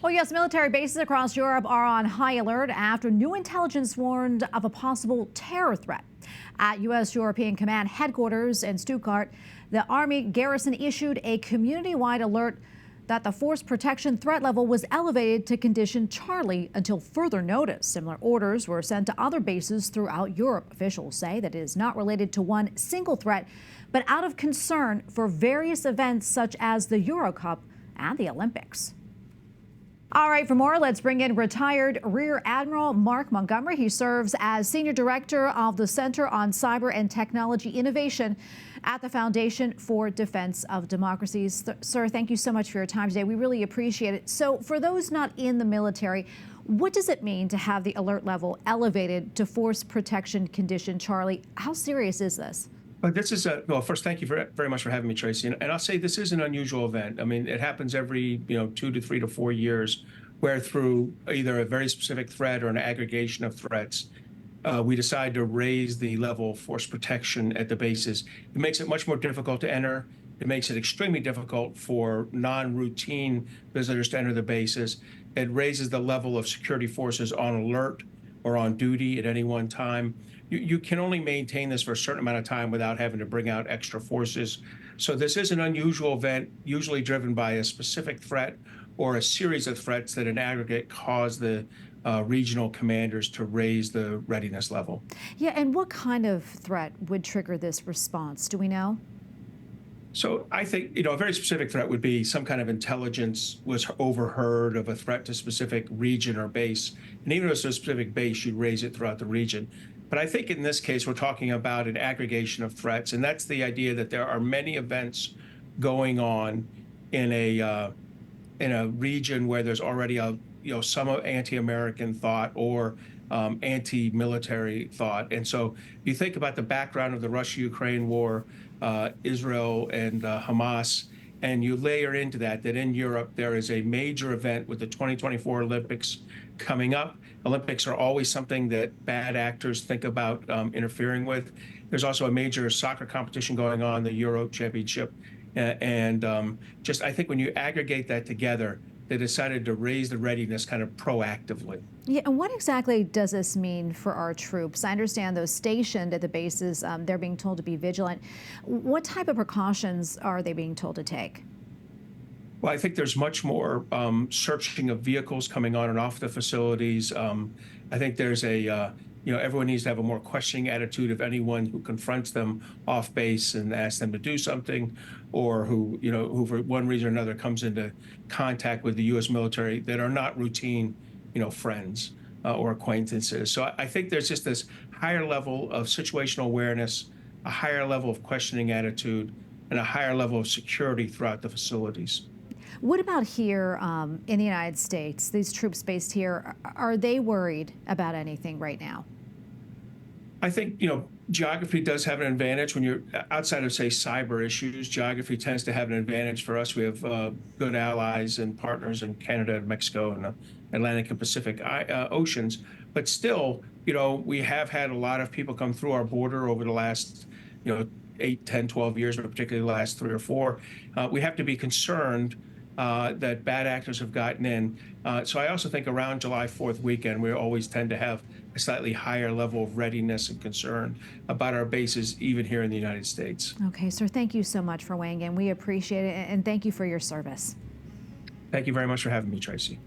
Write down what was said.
Well, yes, military bases across Europe are on high alert after new intelligence warned of a possible terror threat. At U.S. European Command headquarters in Stuttgart, the Army garrison issued a community-wide alert that the force protection threat level was elevated to condition Charlie until further notice. Similar orders were sent to other bases throughout Europe. Officials say that it is not related to one single threat, but out of concern for various events such as the Euro Cup and the Olympics. All right, for more, let's bring in retired Rear Admiral Mark Montgomery. He serves as Senior Director of the Center on Cyber and Technology Innovation at the Foundation for Defense of Democracies. Sir, thank you so much for your time today. We really appreciate it. So for those not in the military, what does it mean to have the alert level elevated to force protection condition Charlie? How serious is this? Well, this is well, first, thank you very much for having me, Tracy. And I'll say this is an unusual event. I mean, it happens every 2 to 3 to 4 years, where through either a very specific threat or an aggregation of threats, we decide to raise the level of force protection at the bases. It makes it much more difficult to enter. It makes it extremely difficult for non-routine visitors to enter the bases. It raises the level of security forces on alert or on duty at any one time. You can only maintain this for a certain amount of time without having to bring out extra forces. So this is an unusual event, usually driven by a specific threat or a series of threats that in aggregate cause the regional commanders to raise the readiness level. Yeah, and what kind of threat would trigger this response? Do we know? So I think, a very specific threat would be some kind of intelligence was overheard of a threat to a specific region or base. And even if it's a specific base, you'd raise it throughout the region. But I think in this case, we're talking about an aggregation of threats. And that's the idea that there are many events going on in a region where there's already some anti-American thought or anti-military thought. And so you think about the background of the Russia-Ukraine war, Israel and Hamas, and you layer into that in Europe there is a major event with the 2024 Olympics coming up. Olympics are always something that bad actors think about interfering with. There's also a major soccer competition going on, the Euro Championship. And I think when you aggregate that together, they decided to raise the readiness kind of proactively. Yeah, and what exactly does this mean for our troops? I understand those stationed at the bases, they're being told to be vigilant. What type of precautions are they being told to take? Well, I think there's much more searching of vehicles coming on and off the facilities. I think there's everyone needs to have a more questioning attitude of anyone who confronts them off base and asks them to do something, or who for one reason or another comes into contact with the U.S. military that are not routine, friends or acquaintances. So I think there's just this higher level of situational awareness, a higher level of questioning attitude, and a higher level of security throughout the facilities. What about here in the United States? These troops based here, are they worried about anything right now? I think, geography does have an advantage when you're outside of, say, cyber issues. Geography tends to have an advantage for us. We have good allies and partners in Canada and Mexico and the Atlantic and Pacific oceans. But still, we have had a lot of people come through our border over the last, 8, 10, 12 years, but particularly the last 3 or 4. We have to be concerned that bad actors have gotten in. So I also think around July 4th weekend, we always tend to have a slightly higher level of readiness and concern about our bases, even here in the United States. Okay, sir, thank you so much for weighing in. We appreciate it, and thank you for your service. Thank you very much for having me, Tracy.